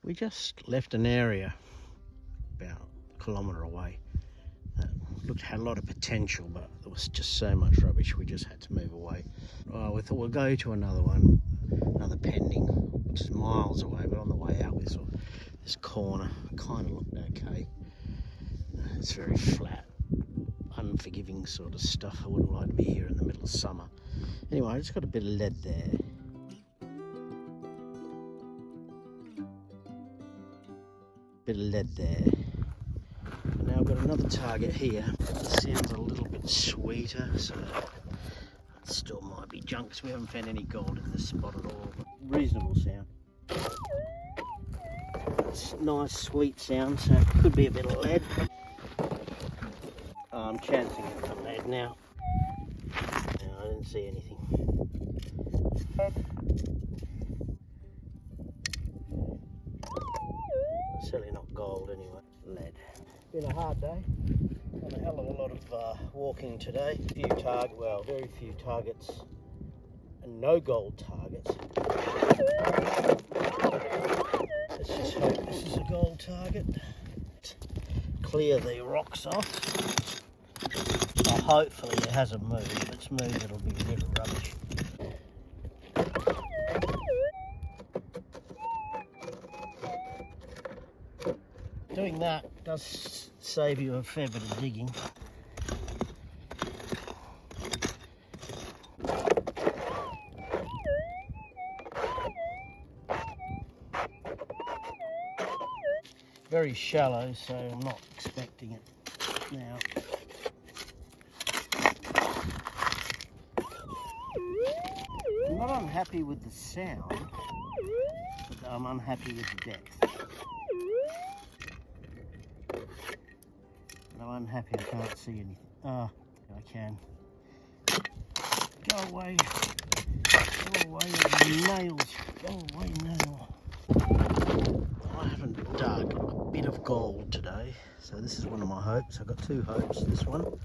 We just left an area about a kilometre away that had a lot of potential, but there was just so much rubbish we just had to move away. We thought we'll go to another one, another pending, which is miles away, but on the way out we saw this corner. Kind of looked okay. It's very flat, unforgiving sort of stuff. I wouldn't like to be here in the middle of summer. Anyway, I just got a bit of lead there. Now I've got another target here. It sounds a little bit sweeter, so it still might be junk, because we haven't found any gold in this spot at all. But reasonable sound. It's nice, sweet sound, so it could be a bit of lead. I'm chancing it for lead now. No, I didn't see anything. Certainly not gold anyway. Lead. Been a hard day. Done a hell of a lot of walking today. Very few targets, and no gold targets. Let's just hope this is a gold target. Clear the rocks off. Well, hopefully it hasn't moved. If it's moved, it'll be a bit of rubbish. Doing that does save you a fair bit of digging. Very shallow, so I'm not expecting it now. I'm not unhappy with the sound, but I'm unhappy with the depth. And I'm unhappy I can't see anything. Ah, I can. Go away. Go away, you nails. Go away now. I haven't dug a bit of gold today, so this is one of my hopes. I've got two hopes, this one.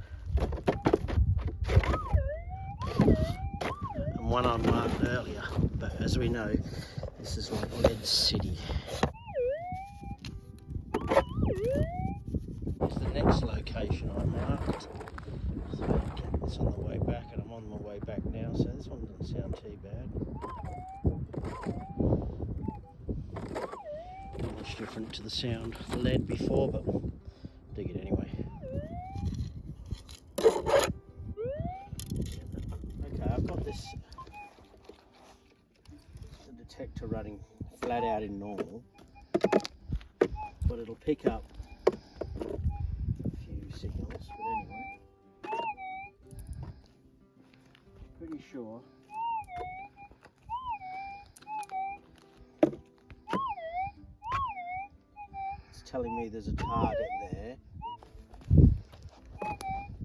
And one I marked earlier, but as we know, this is like Lead City. It's the next location I marked. So I'll get this on the way back, and I'm on my way back now, so this one doesn't sound too bad. Not much different to the sound of the lead before, but we'll dig it anyway. Okay, I've got this detector running flat out in normal, but it'll pick up a few signals. But anyway, pretty sure it's telling me there's a target there.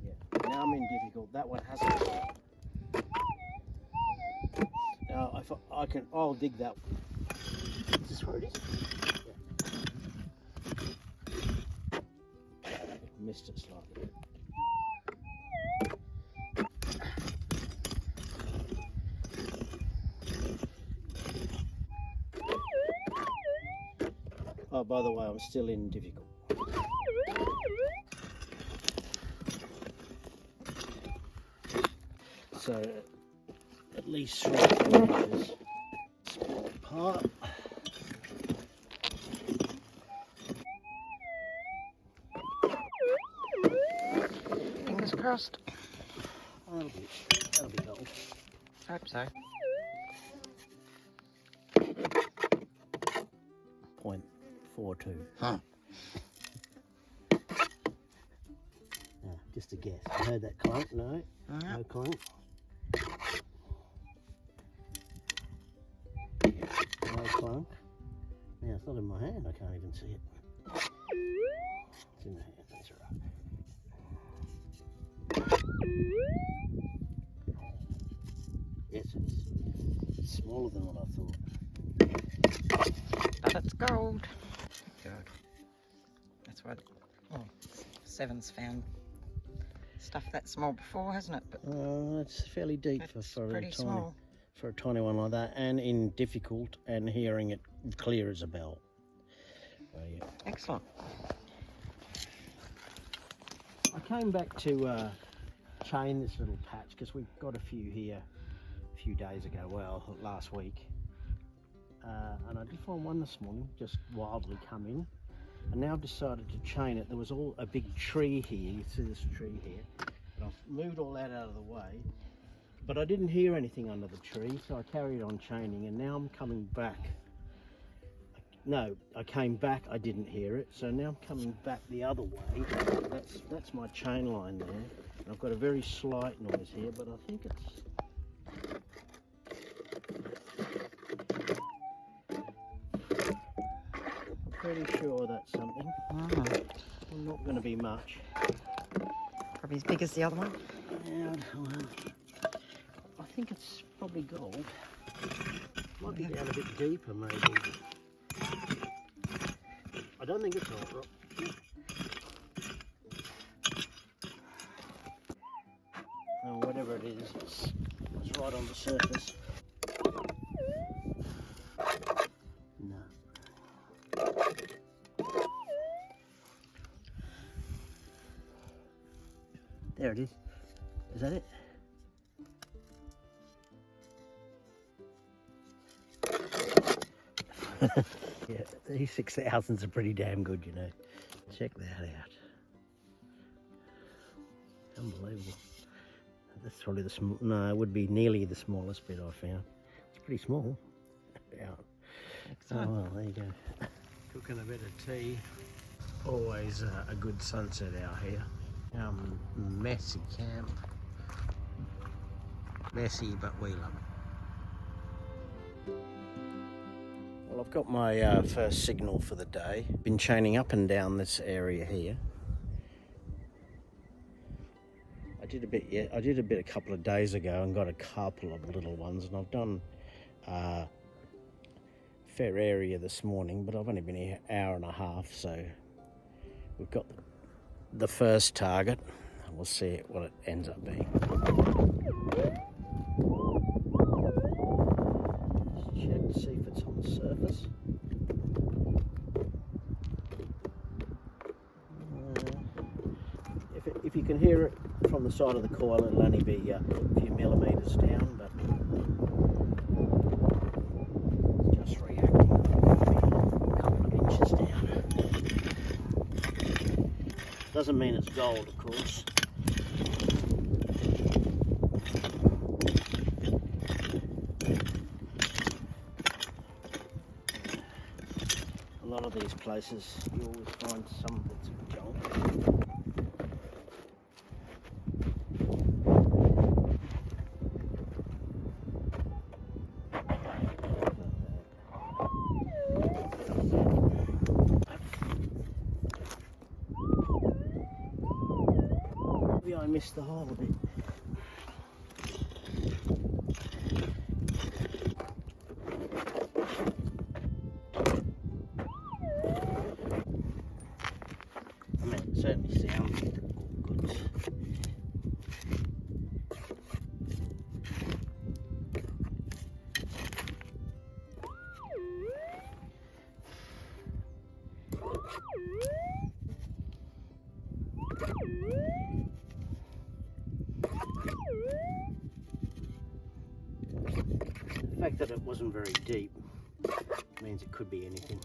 Yeah, now I'm in difficult. That one hasn't. Now if I'll dig that. Is this where it is? Yeah. Missed it slightly. Oh, by the way, I'm still in difficult. So, at least 3 inches apart. Fingers crossed. That'll be gold. Hope so. 0.42. Huh. Just a guess. You heard that clunk? No? No clunk. No clunk. Now it's not in my hand, I can't even see it. It's in the hand, that's right. Yes, it's smaller than what I thought. But it's gold. Good. That's what. Oh, Seven's found stuff that small before, hasn't it? But it's fairly deep for a tiny one like that, and in difficult, and hearing it clear as a bell. Oh, yeah. Excellent. I came back to chain this little patch because we got a few here a few days ago, well, last week. And I did find one this morning, just wildly come in. And now I've decided to chain it. There was a big tree here, you see this tree here. And I've moved all that out of the way. But I didn't hear anything under the tree, so I carried on chaining, and now I'm coming back. No, I came back, I didn't hear it, so now I'm coming back the other way. That's my chain line there. And I've got a very slight noise here, but I think it's... I'm pretty sure that's something. Not going to be much. Probably as big as the other one. Yeah, well, I think it's probably gold. Might be down a bit deeper, maybe. I don't think it's gold rock. Oh, whatever it is, it's right on the surface. No. There it is. Is that it? Yeah, these 6,000s are pretty damn good, you know. Check that out. Unbelievable. That's probably the small. No, it would be nearly the smallest bit I found. It's pretty small. Yeah. Excellent. Oh, well, there you go. Cooking a bit of tea. Always a good sunset out here. Messy camp. Messy, but we love it. Well, I've got my first signal for the day. Been chaining up and down this area here. I did a bit a couple of days ago and got a couple of little ones, and I've done a fair area this morning, but I've only been here an hour and a half, so we've got the first target. We'll see what it ends up being. Just check to see if it's on the surface. If you can hear it from the side of the coil, it'll only be a few millimetres down, but it's just reacting. A couple of inches down. Doesn't mean it's gold, of course. A lot of these places, you always find some bits of gold. Maybe I missed the hole a bit. I mean, it certainly sounds good. The fact that it wasn't very deep means it could be anything.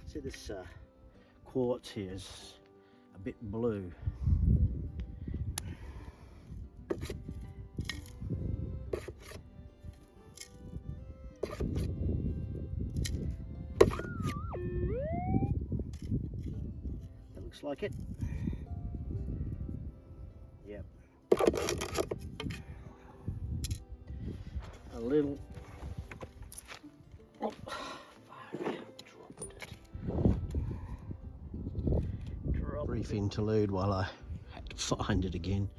See, this quartz here is a bit blue. That looks like it. Yep. A little. Oh, brief interlude while I had to find it again.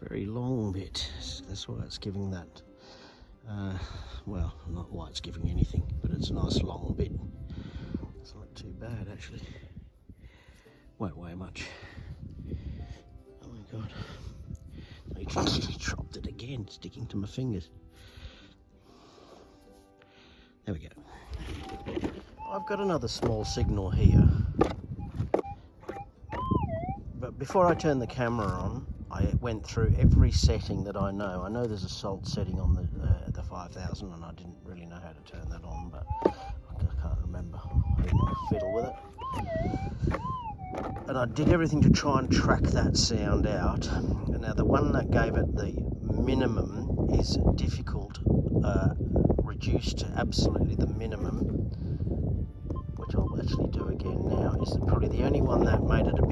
Very long bit. That's why it's giving that. Well, not why it's giving anything, but it's a nice long bit. It's not too bad actually. Won't weigh much. Oh my god. I dropped it again, sticking to my fingers. There we go. I've got another small signal here. But before I turned the camera on, I went through every setting that I know. I know there's a salt setting on the 5000, and I didn't really know how to turn that on, but I can't remember. I didn't want to fiddle with it. And I did everything to try and track that sound out. And now the one that gave it the minimum is difficult, reduced to absolutely the minimum, which I'll actually do again now. Is probably the only one that made it a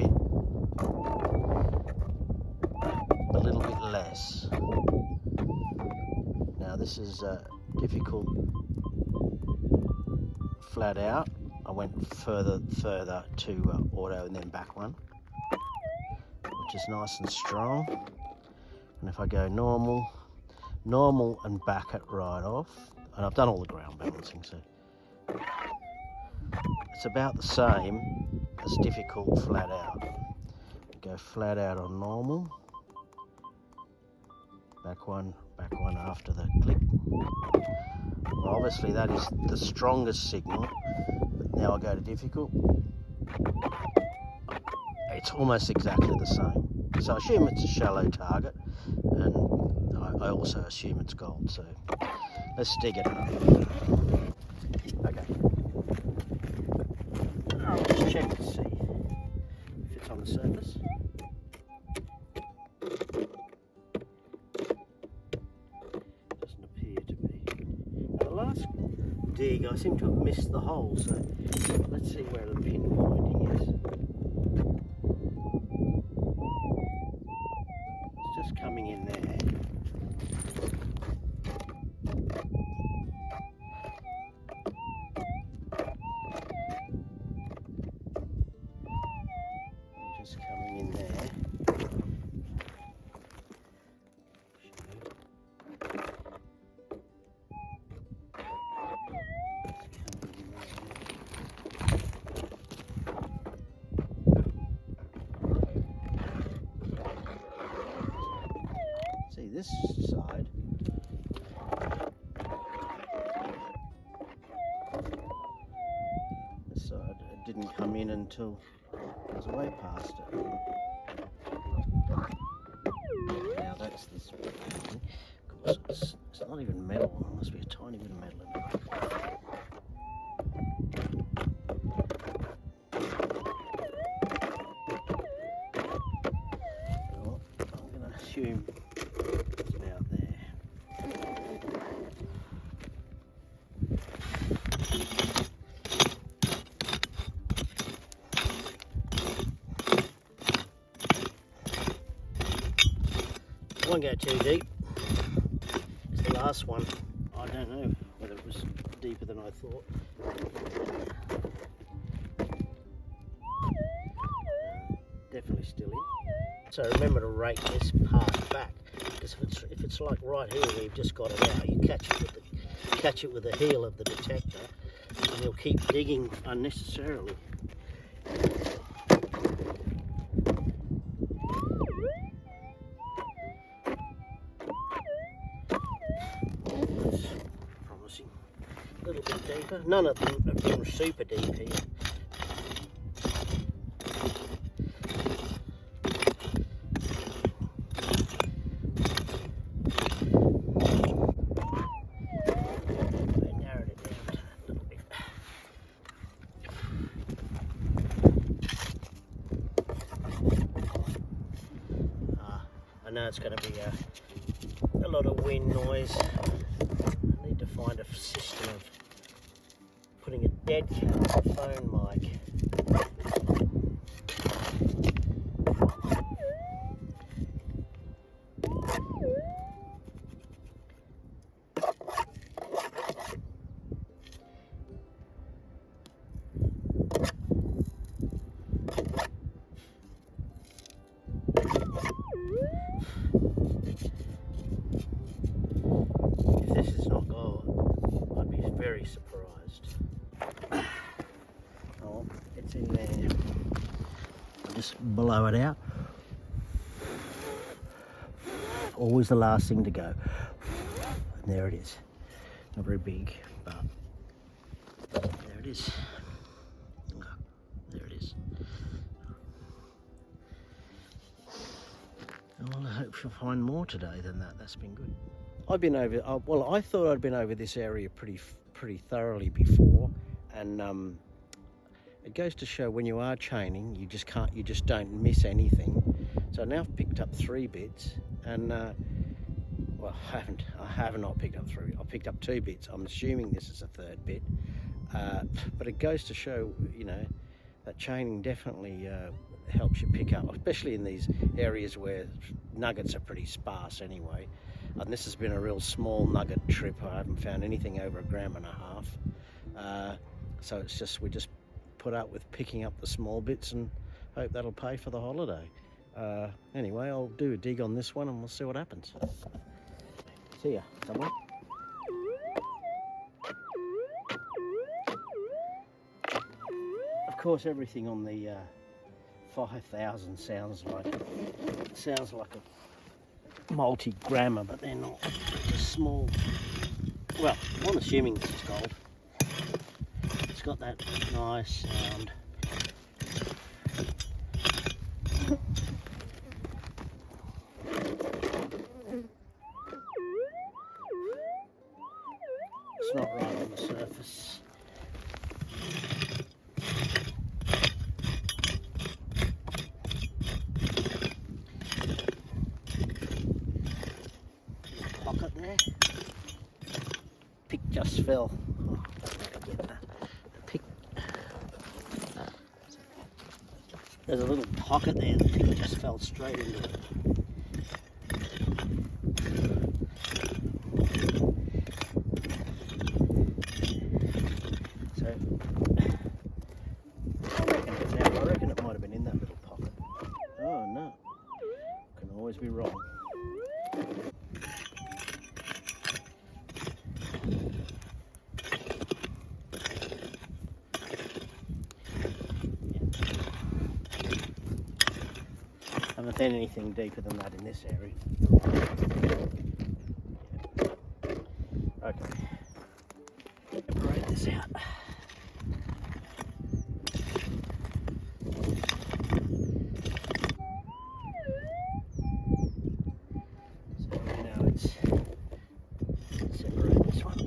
little bit less. Now this is difficult flat out. I went further to auto and then back one, which is nice and strong. And if I go normal and back it right off, and I've done all the ground balancing, so it's about the same as difficult flat out. Go flat out on normal, back one after the click. Well, obviously that is the strongest signal, but now I go to difficult. It's almost exactly the same. So I assume it's a shallow target, and I also assume it's gold. So let's dig it up. Okay. I'll just check to see if it's on the surface. Doesn't appear to be. Now the last dig, I seem to have missed the hole, so let's see where the pinpointing is. It's just coming in there. Just coming in there. See this side. This side, it didn't come in until I was way past it. Now that's this thing. Of course, it's not even metal. There must be a tiny bit of metal in it. Well, I'm going to assume it's about there. I won't go too deep. It's the last one. I don't know whether it was deeper than I thought. Definitely still in. So remember to rake this part back, because if it's like right here where you've just got it out, you catch it with the heel of the detector, and you'll keep digging unnecessarily. That's promising. A little bit deeper. None of them have been super deep here. I know it's going to be a lot of wind noise. I need to find a system of putting a dead cat on the phone mic. If this is not gold, I'd be very surprised. Oh, it's in there. I'll just blow it out. Always the last thing to go. And there it is. Not very big, but there There it is. There it is. Well, I hope she'll find more today than that. That's been good. I've been over. Well, I thought I'd been over this area pretty thoroughly before, and it goes to show when you are chaining, you just don't miss anything. So now I've picked up 3 bits, and well, I have not picked up 3. I've picked up 2 bits. I'm assuming this is a 3rd bit, but it goes to show, you know, that chaining definitely helps you pick up, especially in these areas where nuggets are pretty sparse anyway. And this has been a real small nugget trip. I haven't found anything over 1.5 grams. So it's just, we just put up with picking up the small bits and hope that'll pay for the holiday. Anyway, I'll do a dig on this one and we'll see what happens. See ya, someone. Of course, everything on the 5000 sounds like a multi-grammer, but they're not. Just small. Well, I'm assuming this is gold. It's got that nice sound. It's not right on the surface. Pocket there. Pick just fell. Oh, get the pick. There's a little pocket there. The pick just fell straight into it. I reckon it might have been in that little pocket. Oh no, can always be wrong. Haven't found anything deeper than that in this area. Okay, separate this out. Separate this one.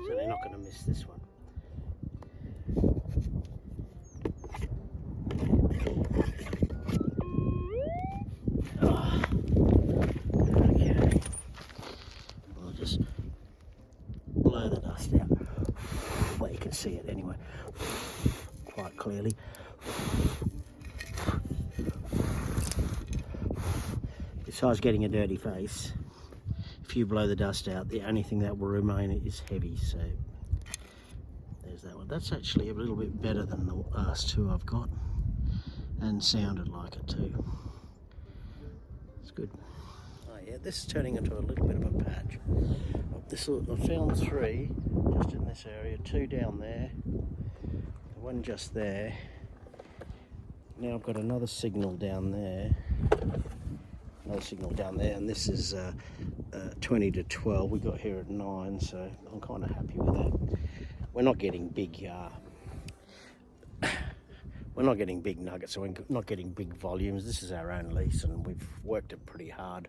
So they're not going to miss this one. Oh. Okay. I'll just blow the dust out. Well, you can see it anyway, quite clearly. Besides getting a dirty face, if you blow the dust out, the only thing that will remain is heavy. So there's that one. That's actually a little bit better than the last 2 I've got, and sounded like it too. It's good. Oh yeah, this is turning into a little bit of a patch. I found 3 just in this area, 2 down there, 1 just there. Now I've got another signal down there. And this is 20 to 12. We got here at 9, so I'm kind of happy with that. We're not getting big nuggets, so we're not getting big volumes. This is our own lease and we've worked it pretty hard,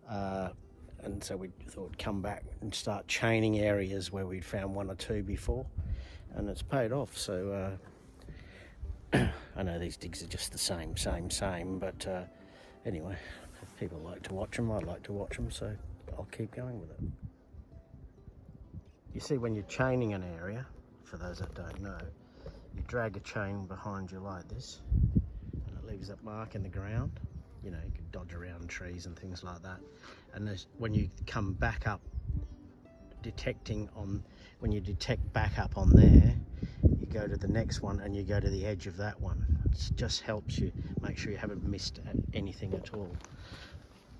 and so we thought we'd come back and start chaining areas where we'd found 1 or 2 before, and it's paid off. So I know these digs are just the same, but anyway, if people like to watch them, I'd like to watch them, so I'll keep going with it. You see, when you're chaining an area, for those that don't know, you drag a chain behind you like this, and it leaves that mark in the ground. You know, you can dodge around trees and things like that. And when you come back up, when you detect back up on there, you go to the next one and you go to the edge of that one. It just helps you make sure you haven't missed anything at all.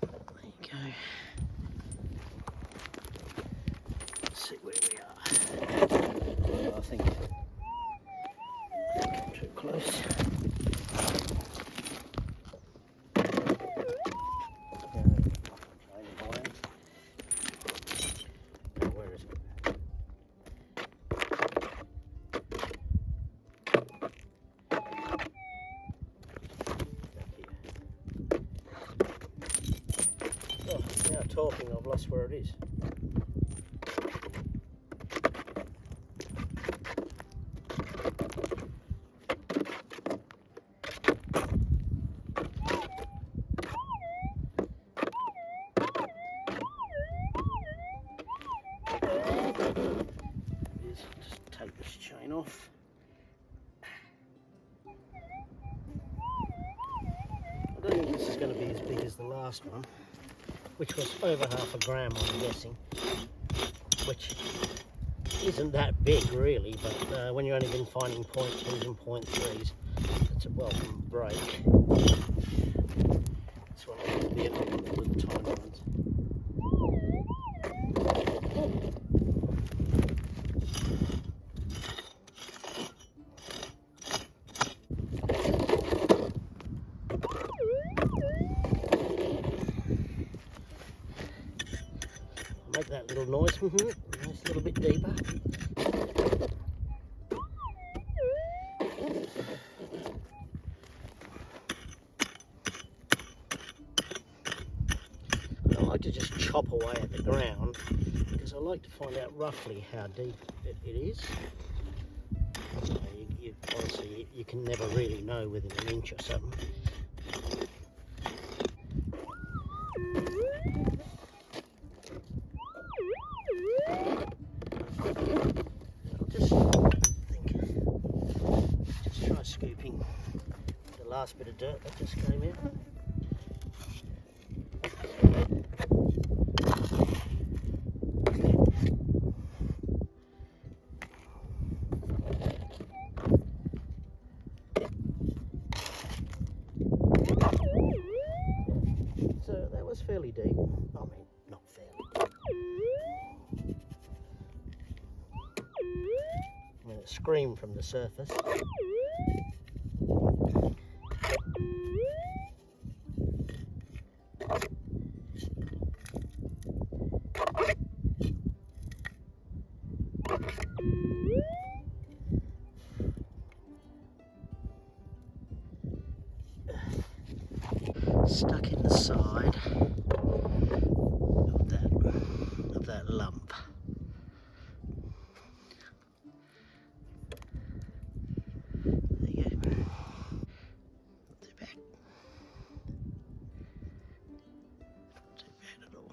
There you go. Let's see where we are. Oh, I think I'm too close. talking, I've lost where it is. Just take this chain off. I don't think this is going to be as big as the last one, which was over 1/2 gram, I'm guessing, which isn't that big really, but when you've only been finding 0.2s and 0.3s, it's a welcome break. This one will be a little tiny ones. Make that little noise from here, nice little bit deeper. I like to just chop away at the ground because I like to find out roughly how deep it is. Honestly, you can never really know within an inch or something. Just try scooping the last bit of dirt that just came out. So that was fairly deep. I mean, not fairly deep. I mean, it screamed from the surface. Stuck in the side of that lump. There you go. Not too bad. Not too bad at all.